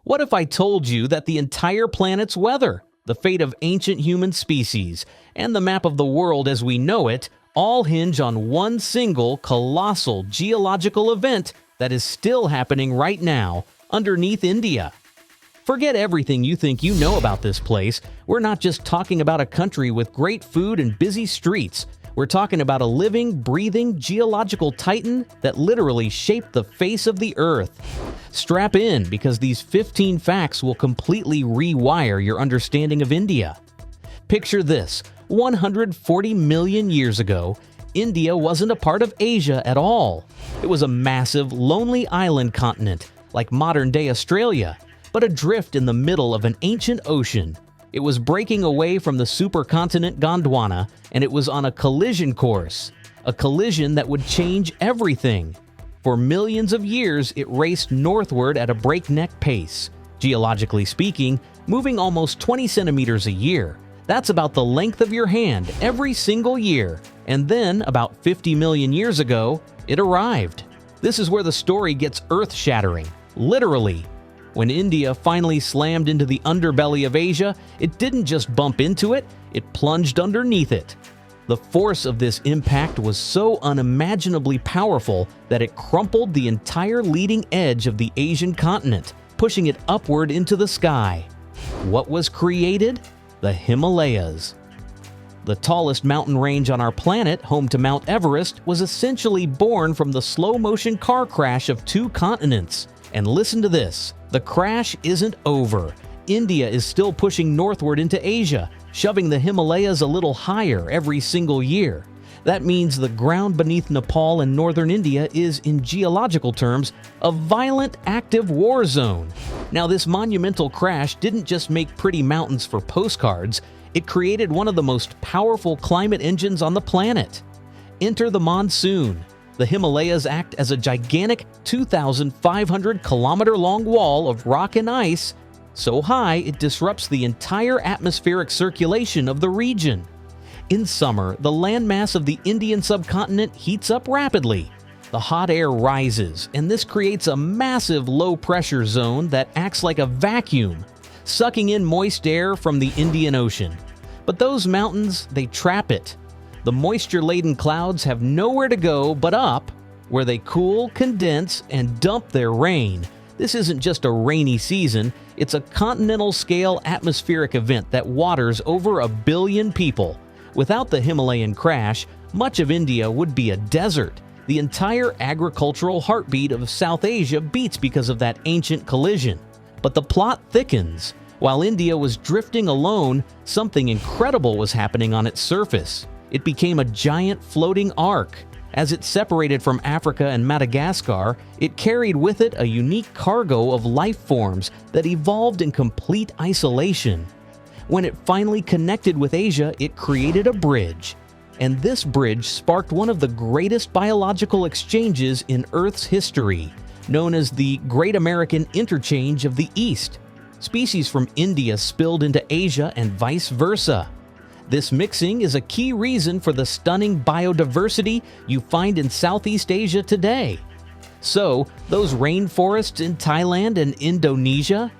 What if I told you that the entire planet's weather, the fate of ancient human species, and the map of the world as we know it all hinge on one single colossal geological event that is still happening right now underneath India? Forget everything you think you know about this place. We're not just talking about a country with great food and busy streets. We're talking about a living, breathing, geological titan that literally shaped the face of the Earth. Strap in, because these 15 facts will completely rewire your understanding of India. Picture this: 140 million years ago, India wasn't a part of Asia at all. It was a massive, lonely island continent, like modern-day Australia, but adrift in the middle of an ancient ocean. It was breaking away from the supercontinent Gondwana, and it was on a collision course, a collision that would change everything. For millions of years, it raced northward at a breakneck pace. Geologically speaking, moving almost 20 centimeters a year. That's about the length of your hand every single year. And then, about 50 million years ago, it arrived. This is where the story gets earth-shattering, literally. When India finally slammed into the underbelly of Asia, it didn't just bump into it, it plunged underneath it. The force of this impact was so unimaginably powerful that it crumpled the entire leading edge of the Asian continent, pushing it upward into the sky. What was created? The Himalayas. The tallest mountain range on our planet, home to Mount Everest, was essentially born from the slow-motion car crash of two continents. And listen to this, the crash isn't over. India is still pushing northward into Asia, shoving the Himalayas a little higher every single year. That means the ground beneath Nepal and northern India is, in geological terms, a violent, active war zone. Now, this monumental crash didn't just make pretty mountains for postcards, it created one of the most powerful climate engines on the planet. Enter the monsoon. The Himalayas act as a gigantic 2,500-kilometer-long wall of rock and ice, so high it disrupts the entire atmospheric circulation of the region. In summer, the landmass of the Indian subcontinent heats up rapidly. The hot air rises, and this creates a massive low-pressure zone that acts like a vacuum, sucking in moist air from the Indian Ocean. But those mountains, they trap it. The moisture-laden clouds have nowhere to go but up, where they cool, condense, and dump their rain. This isn't just a rainy season, it's a continental-scale atmospheric event that waters over 1 billion people. Without the Himalayan crash, much of India would be a desert. The entire agricultural heartbeat of South Asia beats because of that ancient collision. But the plot thickens. While India was drifting alone, something incredible was happening on its surface. It became a giant floating arc. As it separated from Africa and Madagascar, it carried with it a unique cargo of life forms that evolved in complete isolation. When it finally connected with Asia, it created a bridge. And this bridge sparked one of the greatest biological exchanges in Earth's history, known as the Great American Interchange of the East. Species from India spilled into Asia and vice versa. This mixing is a key reason for the stunning biodiversity you find in Southeast Asia today. So, those rainforests in Thailand and Indonesia?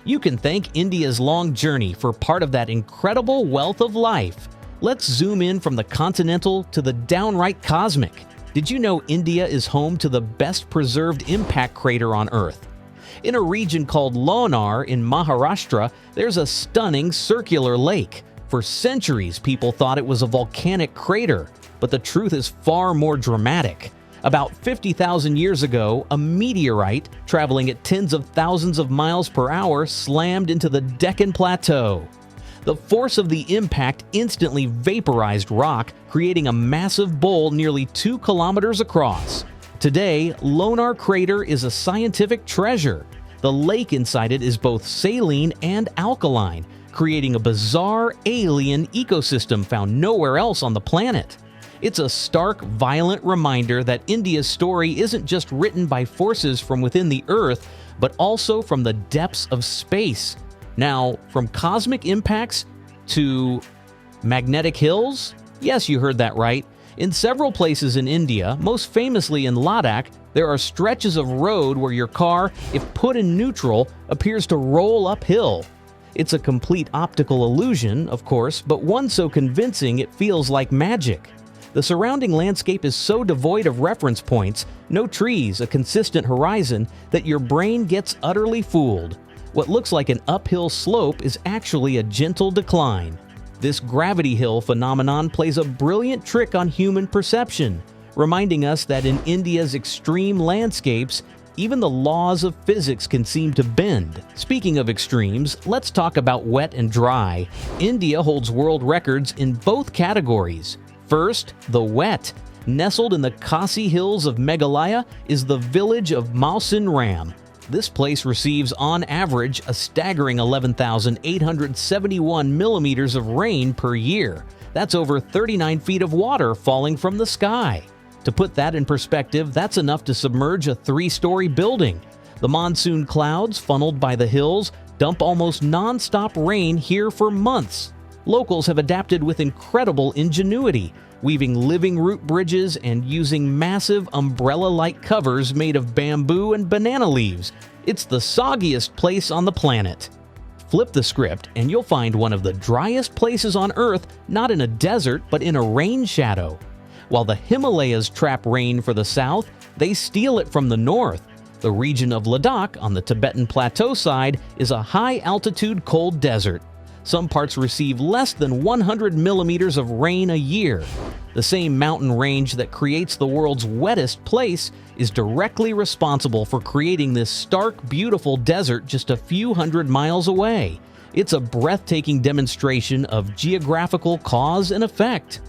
You can thank India's long journey for part of that incredible wealth of life. Let's zoom in from the continental to the downright cosmic. Did you know India is home to the best preserved impact crater on Earth? In a region called Lonar in Maharashtra, there's a stunning circular lake. For centuries, people thought it was a volcanic crater, but the truth is far more dramatic. About 50,000 years ago, a meteorite, traveling at tens of thousands of miles per hour, slammed into the Deccan Plateau. The force of the impact instantly vaporized rock, creating a massive bowl nearly 2 kilometers across. Today, Lonar Crater is a scientific treasure. The lake inside it is both saline and alkaline, creating a bizarre, alien ecosystem found nowhere else on the planet. It's a stark, violent reminder that India's story isn't just written by forces from within the Earth, but also from the depths of space. Now, from cosmic impacts to magnetic hills? Yes, you heard that right. In several places in India, most famously in Ladakh, there are stretches of road where your car, if put in neutral, appears to roll uphill. It's a complete optical illusion, of course, but one so convincing it feels like magic. The surrounding landscape is so devoid of reference points, no trees, a consistent horizon, that your brain gets utterly fooled. What looks like an uphill slope is actually a gentle decline. This gravity hill phenomenon plays a brilliant trick on human perception, reminding us that in India's extreme landscapes, even the laws of physics can seem to bend. Speaking of extremes, let's talk about wet and dry. India holds world records in both categories. First, the wet. Nestled in the Khasi hills of Meghalaya is the village of Mawsyn Ram. This place receives, on average, a staggering 11,871 millimeters of rain per year. That's over 39 feet of water falling from the sky. To put that in perspective, that's enough to submerge a 3-story building. The monsoon clouds, funneled by the hills, dump almost non-stop rain here for months. Locals have adapted with incredible ingenuity, weaving living root bridges and using massive umbrella-like covers made of bamboo and banana leaves. It's the soggiest place on the planet. Flip the script and you'll find one of the driest places on Earth, not in a desert but in a rain shadow. While the Himalayas trap rain for the south, they steal it from the north. The region of Ladakh on the Tibetan Plateau side is a high-altitude cold desert. Some parts receive less than 100 millimeters of rain a year. The same mountain range that creates the world's wettest place is directly responsible for creating this stark, beautiful desert just a few hundred miles away. It's a breathtaking demonstration of geographical cause and effect.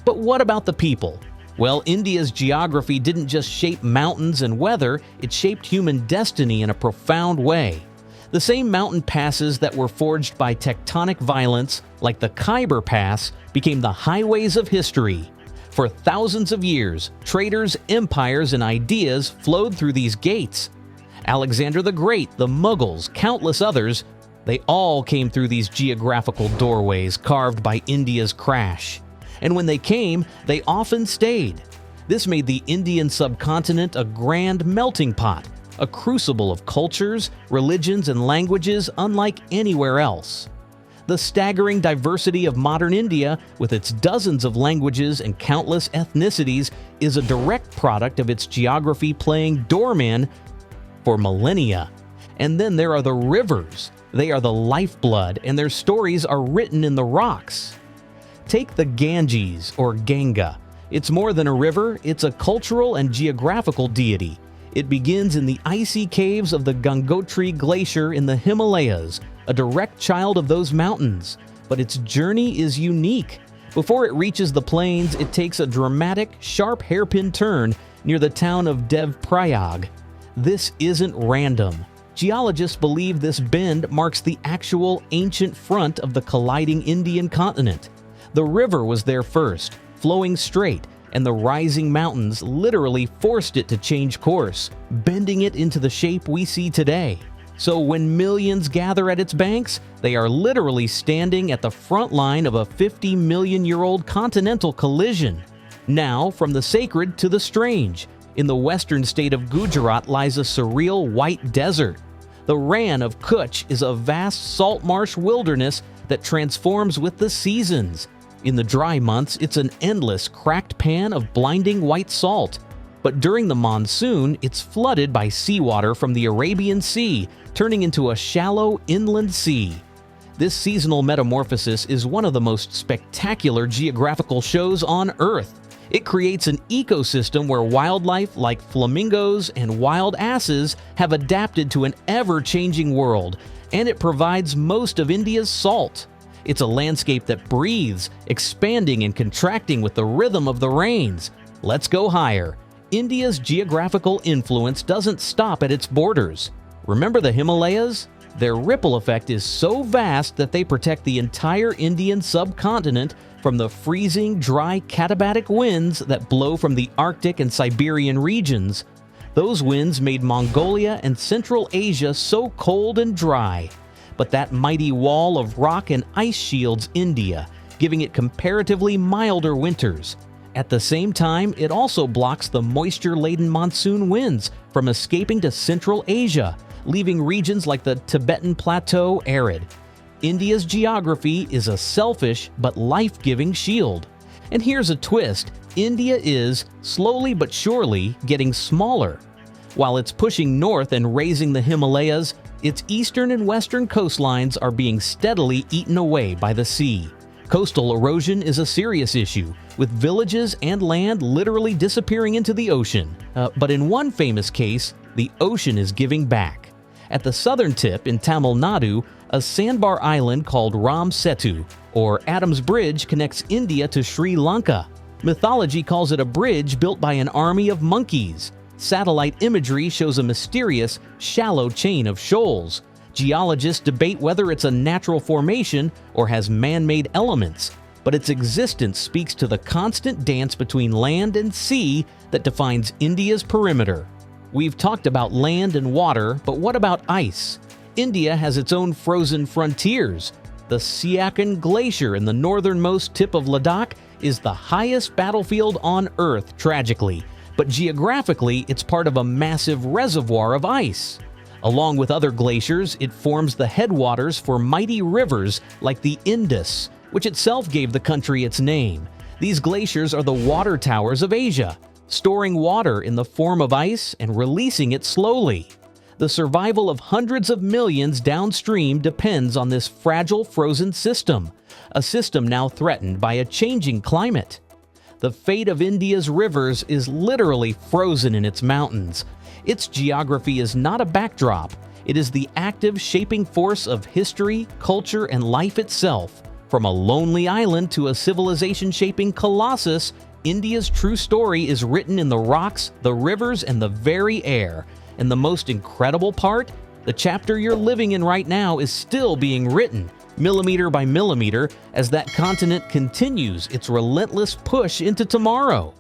But what about the people? Well, India's geography didn't just shape mountains and weather, it shaped human destiny in a profound way. The same mountain passes that were forged by tectonic violence, like the Khyber Pass, became the highways of history. For thousands of years, traders, empires, and ideas flowed through these gates. Alexander the Great, the Mughals, countless others, they all came through these geographical doorways carved by India's crash. And when they came, they often stayed. This made the Indian subcontinent a grand melting pot, a crucible of cultures, religions, and languages unlike anywhere else. The staggering diversity of modern India, with its dozens of languages and countless ethnicities, is a direct product of its geography playing doorman for millennia. And then there are the rivers. They are the lifeblood, and their stories are written in the rocks. Take the Ganges, or Ganga. It's more than a river, it's a cultural and geographical deity. It begins in the icy caves of the Gangotri Glacier in the Himalayas, a direct child of those mountains. But its journey is unique. Before it reaches the plains, it takes a dramatic, sharp hairpin turn near the town of Devprayag. This isn't random. Geologists believe this bend marks the actual ancient front of the colliding Indian continent. The river was there first, flowing straight, and the rising mountains literally forced it to change course, bending it into the shape we see today. So when millions gather at its banks, they are literally standing at the front line of a 50-million-year-old continental collision. Now, from the sacred to the strange, in the western state of Gujarat lies a surreal white desert. The Rann of Kutch is a vast salt marsh wilderness that transforms with the seasons. In the dry months, it's an endless cracked pan of blinding white salt. But during the monsoon, it's flooded by seawater from the Arabian Sea, turning into a shallow inland sea. This seasonal metamorphosis is one of the most spectacular geographical shows on Earth. It creates an ecosystem where wildlife like flamingos and wild asses have adapted to an ever-changing world, and it provides most of India's salt. It's a landscape that breathes, expanding and contracting with the rhythm of the rains. Let's go higher. India's geographical influence doesn't stop at its borders. Remember the Himalayas? Their ripple effect is so vast that they protect the entire Indian subcontinent from the freezing, dry katabatic winds that blow from the Arctic and Siberian regions. Those winds made Mongolia and Central Asia so cold and dry. But that mighty wall of rock and ice shields India, giving it comparatively milder winters. At the same time, it also blocks the moisture-laden monsoon winds from escaping to Central Asia, leaving regions like the Tibetan Plateau arid. India's geography is a selfish but life-giving shield. And here's a twist: India is, slowly but surely, getting smaller. While it's pushing north and raising the Himalayas, its eastern and western coastlines are being steadily eaten away by the sea. Coastal erosion is a serious issue, with villages and land literally disappearing into the ocean. But in one famous case, the ocean is giving back. At the southern tip in Tamil Nadu, a sandbar island called Ram Setu, or Adam's Bridge, connects India to Sri Lanka. Mythology calls it a bridge built by an army of monkeys. Satellite imagery shows a mysterious, shallow chain of shoals. Geologists debate whether it's a natural formation or has man-made elements, but its existence speaks to the constant dance between land and sea that defines India's perimeter. We've talked about land and water, but what about ice? India has its own frozen frontiers. The Siachen Glacier in the northernmost tip of Ladakh is the highest battlefield on Earth, tragically, but geographically it's part of a massive reservoir of ice. Along with other glaciers, it forms the headwaters for mighty rivers like the Indus, which itself gave the country its name. These glaciers are the water towers of Asia, storing water in the form of ice and releasing it slowly. The survival of hundreds of millions downstream depends on this fragile frozen system, a system now threatened by a changing climate. The fate of India's rivers is literally frozen in its mountains. Its geography is not a backdrop. It is the active shaping force of history, culture, and life itself. From a lonely island to a civilization-shaping colossus, India's true story is written in the rocks, the rivers, and the very air. And the most incredible part? The chapter you're living in right now is still being written, millimeter by millimeter, as that continent continues its relentless push into tomorrow.